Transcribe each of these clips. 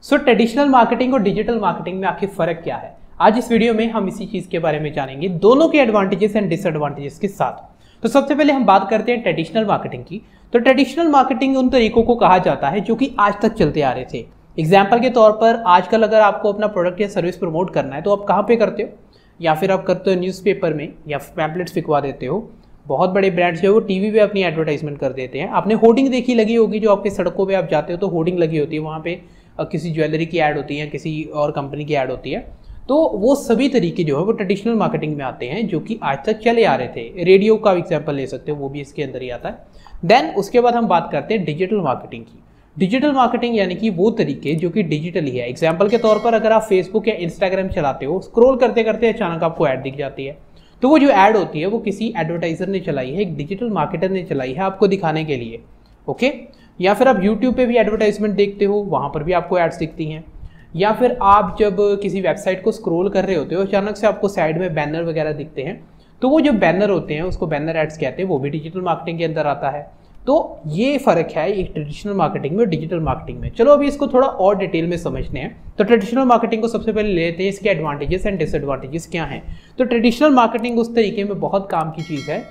सो traditional marketing और digital marketing में आखिर फर्क क्या है, आज इस वीडियो में हम इसी चीज के बारे में जानेंगे, दोनों के एडवांटेजेस एंड डिसएडवांटेजेस के साथ। तो सबसे पहले हम बात करते हैं ट्रेडिशनल मार्केटिंग की। तो ट्रेडिशनल मार्केटिंग उन तरीकों को कहा जाता है जो कि आज तक चलते आ रहे थे। एग्जाम्पल के तौर पर आजकल अगर आपको अपना प्रोडक्ट या सर्विस प्रमोट करना है तो आप कहाँ पे करते हो, या फिर आप करते हो न्यूज़पेपर में या पैम्पलेट्स फिकवा देते हो। बहुत बड़े ब्रांड्स जो है वो टीवी पे अपनी एडवर्टाइजमेंट कर देते हैं। आपने होर्डिंग देखी लगी होगी, जो आपके सड़कों पे आप जाते हो तो होर्डिंग लगी होती है, वहाँ पे किसी ज्वेलरी की ऐड होती है, किसी और कंपनी की ऐड होती है। तो वो सभी तरीके जो है वो ट्रेडिशनल मार्केटिंग में आते हैं जो कि आज तक चले आ रहे थे। रेडियो का एग्जाम्पल ले सकते हो, वो भी इसके अंदर ही आता है। देन उसके बाद हम बात करते हैं डिजिटल मार्केटिंग की। डिजिटल मार्केटिंग यानी कि वो तरीके जो कि डिजिटल ही है। एग्जाम्पल के तौर पर अगर आप फेसबुक या इंस्टाग्राम चलाते हो, स्क्रॉल करते करते अचानक आपको ऐड दिख जाती है, तो वो जो ऐड होती है वो किसी एडवर्टाइजर ने चलाई है, एक डिजिटल मार्केटर ने चलाई है आपको दिखाने के लिए। ओके, या फिर आप यूट्यूब पे भी एडवर्टाइजमेंट देखते हो, वहाँ पर भी आपको एड्स दिखती हैं। या फिर आप जब किसी वेबसाइट को स्क्रॉल कर रहे होते हो, अचानक से आपको साइड में बैनर वगैरह दिखते हैं, तो वो जो बैनर होते हैं उसको बैनर एड्स कहते हैं, वो भी डिजिटल मार्केटिंग के अंदर आता है। तो ये फर्क है एक ट्रेडिशनल मार्केटिंग में और डिजिटल मार्केटिंग में। चलो अभी इसको थोड़ा और डिटेल में समझते हैं। तो ट्रेडिशनल मार्केटिंग को सबसे पहले लेते हैं, इसके एडवांटेजेस एंड डिसएडवांटेजेस क्या हैं। तो ट्रेडिशनल मार्केटिंग उस तरीके में बहुत काम की चीज़ है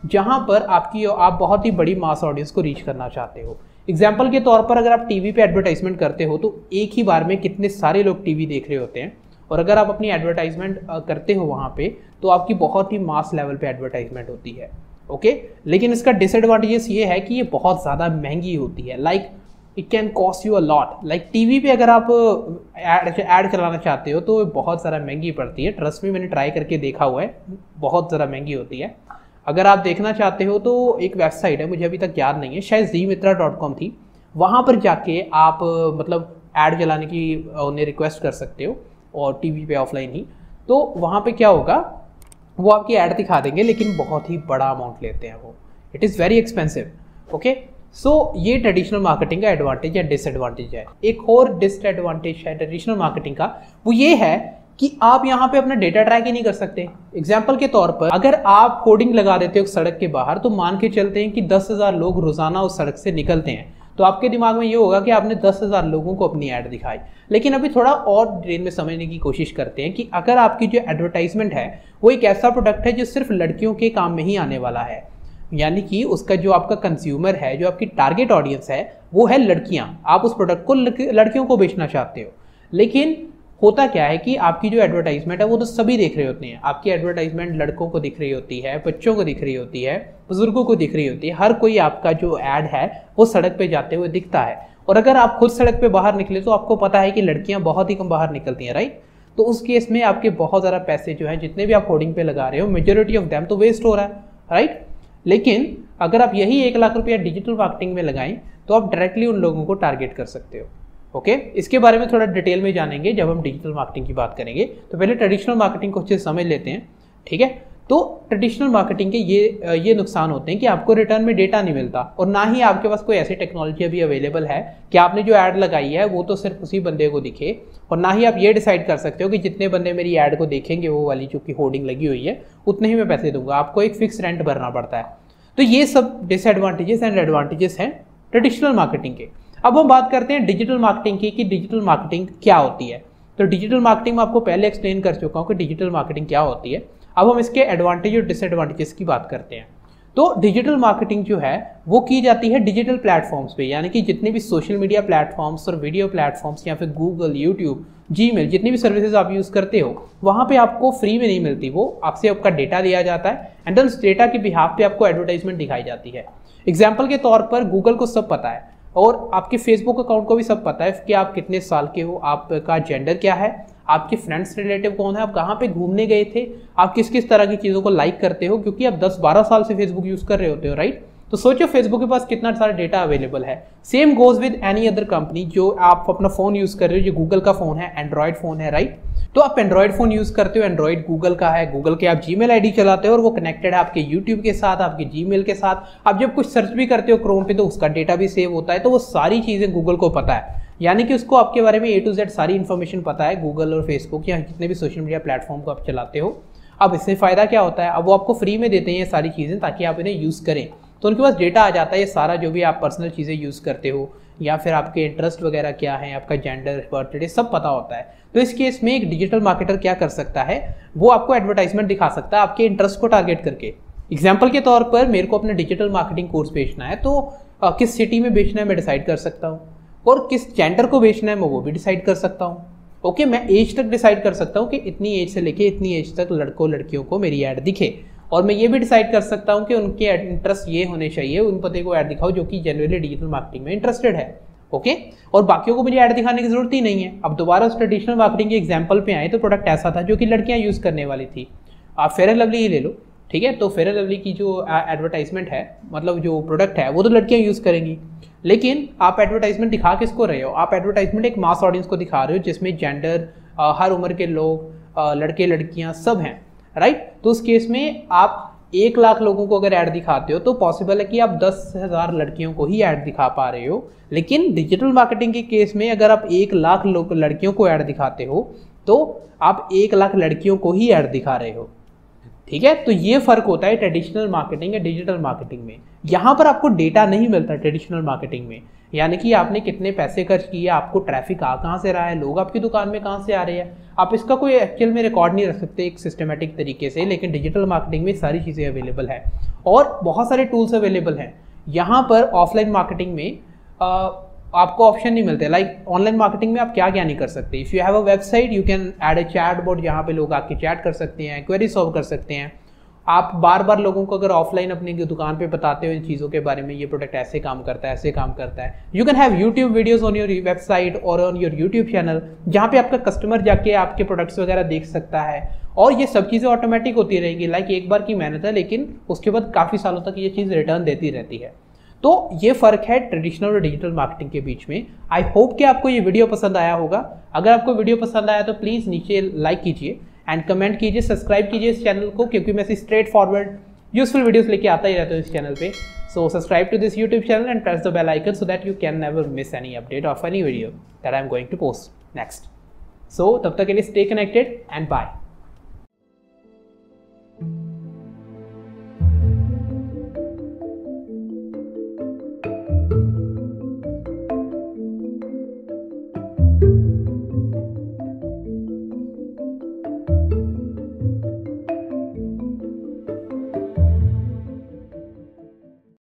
जहाँ पर आप बहुत ही बड़ी मास ऑडियंस को रीच करना चाहते हो। एग्जाम्पल के तौर पर अगर आप टीवी पे एडवर्टाइजमेंट करते हो तो एक ही बार में कितने सारे लोग टीवी देख रहे होते हैं, और अगर आप अपनी एडवर्टाइजमेंट करते हो वहाँ पे तो आपकी बहुत ही मास लेवल पे एडवर्टाइजमेंट होती है। ओके, लेकिन इसका डिसएडवांटेजेस ये है कि ये बहुत ज़्यादा महंगी होती है। Like it can cost you a lot. Like TV पे अगर आप ऐड चलाना चाहते हो तो बहुत ज़्यादा महंगी पड़ती है। ट्रस्ट में, मैंने ट्राई करके देखा हुआ है, बहुत ज़्यादा महंगी होती है। अगर आप देखना चाहते हो तो एक वेबसाइट है, मुझे अभी तक याद नहीं है, शायद zmitra.com थी, वहाँ पर जाके आप मतलब ऐड चलाने की उन्हें रिक्वेस्ट कर सकते हो, और टीवी पे ऑफलाइन ही। तो वहाँ पे क्या होगा, वो आपकी ऐड दिखा देंगे, लेकिन बहुत ही बड़ा अमाउंट लेते हैं वो। It is very expensive. Okay, so ये ट्रेडिशनल मार्केटिंग का एडवांटेज या डिसएडवांटेज है। एक और डिसएडवांटेज है ट्रेडिशनल मार्केटिंग का, वो ये है कि आप यहाँ पे अपना डेटा ट्रैक ही नहीं कर सकते। एग्जाम्पल के तौर पर अगर आप होर्डिंग लगा देते हो सड़क के बाहर, तो मान के चलते हैं कि 10,000 लोग रोजाना उस सड़क से निकलते हैं, तो आपके दिमाग में ये होगा कि आपने 10,000 लोगों को अपनी ऐड दिखाई। लेकिन अभी थोड़ा और डिटेल में समझने की कोशिश करते हैं कि अगर आपकी जो एडवर्टाइजमेंट है वो एक ऐसा प्रोडक्ट है जो सिर्फ लड़कियों के काम में ही आने वाला है, यानी कि उसका जो आपका कंज्यूमर है, जो आपकी टारगेट ऑडियंस है, वो है लड़कियां। आप उस प्रोडक्ट को लड़कियों को बेचना चाहते हो, लेकिन होता क्या है कि आपकी जो एडवर्टाइजमेंट है वो तो सभी देख रहे होते हैं। आपकी एडवर्टाइजमेंट लड़कों को दिख रही होती है, बच्चों को दिख रही होती है, बुजुर्गों को दिख रही होती है। हर कोई आपका जो ऐड है वो सड़क पे जाते हुए दिखता है। और अगर आप खुद सड़क पे बाहर निकले तो आपको पता है कि लड़कियां बहुत ही कम बाहर निकलती हैं, राइट। तो उस केस में आपके बहुत ज़्यादा पैसे जो है, जितने भी आप होर्डिंग पे लगा रहे हो, मेजोरिटी ऑफ देम तो वेस्ट हो रहा है, राइट। लेकिन अगर आप यही 1 लाख रुपया डिजिटल मार्केटिंग में लगाएं तो आप डायरेक्टली उन लोगों को टारगेट कर सकते हो। ओके, इसके बारे में थोड़ा डिटेल में जानेंगे जब हम डिजिटल मार्केटिंग की बात करेंगे। तो पहले ट्रेडिशनल मार्केटिंग को अच्छे से समझ लेते हैं, ठीक है। तो ट्रेडिशनल मार्केटिंग के ये नुकसान होते हैं कि आपको रिटर्न में डेटा नहीं मिलता, और ना ही आपके पास कोई ऐसी टेक्नोलॉजी अभी अवेलेबल है कि आपने जो ऐड लगाई है वो तो सिर्फ उसी बंदे को दिखे, और ना ही आप ये डिसाइड कर सकते हो कि जितने बंदे मेरी ऐड को देखेंगे, वो वाली जो कि होर्डिंग लगी हुई है, उतने ही मैं पैसे दूंगा। आपको एक फिक्स रेंट भरना पड़ता है। तो ये सब डिसएडवांटेजेस एंड एडवांटेजेस हैं ट्रेडिशनल मार्केटिंग के। अब हम बात करते हैं डिजिटल मार्केटिंग की, कि डिजिटल मार्केटिंग क्या होती है। तो डिजिटल मार्केटिंग में आपको पहले एक्सप्लेन कर चुका हूँ कि डिजिटल मार्केटिंग क्या होती है। अब हम इसके एडवांटेज और डिसएडवांटेजेस की बात करते हैं। तो डिजिटल मार्केटिंग जो है वो की जाती है डिजिटल प्लेटफॉर्म्स पे, यानी कि जितने भी सोशल मीडिया प्लेटफॉर्म्स और वीडियो प्लेटफॉर्म्स, या फिर गूगल, यूट्यूब, जीमेल, जितनी भी सर्विसेज आप यूज़ करते हो, वहाँ पे आपको फ्री में नहीं मिलती। वो आपसे आपका डेटा दिया जाता है, एंड उस डेटा के बिहाफ पे आपको एडवर्टाइजमेंट दिखाई जाती है। एग्जाम्पल के तौर पर गूगल को सब पता है, और आपके फेसबुक अकाउंट को भी सब पता है कि आप कितने साल के हो, आपका जेंडर क्या है, आपके फ्रेंड्स रिलेटिव कौन है, आप कहाँ पे घूमने गए थे, आप किस किस तरह की चीज़ों को लाइक करते हो, क्योंकि आप 10-12 साल से फेसबुक यूज़ कर रहे होते हो, राइट। तो सोचो फेसबुक के पास कितना सारा डेटा अवेलेबल है। Same goes with any other company. जो आप अपना फोन यूज़ कर रहे हो, जो गूगल का फोन है, एंड्रॉयड फोन है, राइट। तो आप एंड्रॉयड फोन यूज़ करते हो, एंड्रॉयड गूगल का है, गूगल के आप जीमेल आईडी चलाते हो, और वो कनेक्टेड है आपके यूट्यूब के साथ, आपके जीमेल के साथ। आप जब कुछ सर्च भी करते हो क्रोम पे तो उसका डेटा भी सेव होता है। तो वो सारी चीज़ें गूगल को पता है, यानी कि उसको आपके बारे में A to Z सारी इन्फॉर्मेशन पता है। गूगल और फेसबुक या जितने भी सोशल मीडिया प्लेटफॉर्म को आप चलाते हो। अब इससे फ़ायदा क्या होता है, अब वो आपको फ्री में देते हैं ये सारी चीज़ें ताकि आप इन्हें यूज़ करें। तो उनके पास डेटा आ जाता है, ये सारा जो भी आप पर्सनल चीज़ें यूज़ करते हो, या फिर आपके इंटरेस्ट वगैरह क्या है, आपका जेंडर, बर्थडे सब पता होता है। तो इस केस में एक डिजिटल मार्केटर क्या कर सकता है, वो आपको एडवर्टाइजमेंट दिखा सकता है आपके इंटरेस्ट को टारगेट करके। एग्जाम्पल के तौर पर मेरे को अपना डिजिटल मार्केटिंग कोर्स बेचना है, तो किस सिटी में बेचना है मैं डिसाइड कर सकता हूँ, और किस जेंडर को बेचना है मैं वो भी डिसाइड कर सकता हूँ। ओके, मैं एज तक डिसाइड कर सकता हूँ कि इतनी एज से लेके इतनी एज तक लड़कों लड़कियों को मेरी ऐड दिखे, और मैं ये भी डिसाइड कर सकता हूँ कि उनके इंटरेस्ट ये होने चाहिए, उन पते को ऐड दिखाओ जो कि जनरली डिजिटल मार्केटिंग में इंटरेस्टेड है। ओके, और बाकियों को मुझे ऐड दिखाने की जरूरत ही नहीं है। अब दोबारा उस ट्रेडिशनल मार्केटिंग के एग्जाम्पल पे आए तो प्रोडक्ट ऐसा था जो कि लड़कियां यूज़ करने वाली थी। आप फेयर एंड लवली ही ले लो, ठीक है, तो फेयर एंड लवली की जो एडवर्टाइजमेंट है, मतलब जो प्रोडक्ट है वो तो लड़कियां यूज़ करेंगी, लेकिन आप एडवर्टाइजमेंट दिखा किसको रहे हो, आप एडवर्टाइजमेंट एक मास ऑडियंस को दिखा रहे हो जिसमें जेंडर, हर उम्र के लोग, लड़के लड़कियां सब हैं, राइट। तो उस केस में आप 1 लाख लोगों को अगर ऐड दिखाते हो तो पॉसिबल है कि आप 10,000 लड़कियों को ही ऐड दिखा पा रहे हो। लेकिन डिजिटल मार्केटिंग के केस में अगर आप 1 लाख लड़कियों को ऐड दिखाते हो तो आप 1 लाख लड़कियों को ही ऐड दिखा रहे हो, ठीक है। तो ये फर्क होता है ट्रेडिशनल मार्केटिंग या डिजिटल मार्केटिंग में। यहाँ पर आपको डेटा नहीं मिलता ट्रेडिशनल मार्केटिंग में, यानी कि आपने कितने पैसे खर्च किए, आपको ट्रैफिक आ कहाँ से रहा है, लोग आपकी दुकान में कहाँ से आ रहे हैं, आप इसका कोई एक्चुअल में रिकॉर्ड नहीं रख सकते एक सिस्टमेटिक तरीके से। लेकिन डिजिटल मार्केटिंग में सारी चीज़ें अवेलेबल है और बहुत सारे टूल्स अवेलेबल हैं। यहाँ पर ऑफलाइन मार्केटिंग में आपको ऑप्शन नहीं मिलते। लाइक ऑनलाइन मार्केटिंग में आप क्या क्या नहीं कर सकते। If you have a website you can add a chat board, जहाँ पे लोग आके चैट कर सकते हैं, क्वेरी सॉल्व कर सकते हैं। आप बार बार लोगों को अगर ऑफलाइन अपनी दुकान पे बताते हो इन चीज़ों के बारे में, ये प्रोडक्ट ऐसे काम करता है, ऐसे काम करता है। You can have YouTube videos on your website और ऑन योर यूट्यूब चैनल, जहाँ पे आपका कस्टमर जाके आपके प्रोडक्ट्स वगैरह देख सकता है, और ये सब चीज़ें ऑटोमेटिक होती रहेंगी। लाइक एक बार की मेहनत है, लेकिन उसके बाद काफ़ी सालों तक ये चीज़ रिटर्न देती रहती है। तो ये फर्क है ट्रेडिशनल और डिजिटल मार्केटिंग के बीच में। आई होप कि आपको ये वीडियो पसंद आया होगा। अगर आपको वीडियो पसंद आया तो प्लीज़ नीचे लाइक कीजिए एंड कमेंट कीजिए, सब्सक्राइब कीजिए इस चैनल को, क्योंकि मैं स्ट्रेट फॉरवर्ड यूजफुल वीडियोस लेके आता ही रहता हूँ इस चैनल पे। So subscribe to this YouTube channel and press the bell icon so that you can never miss any update of any video that I am going to post next. So तब तक के लिए stay connected and bye.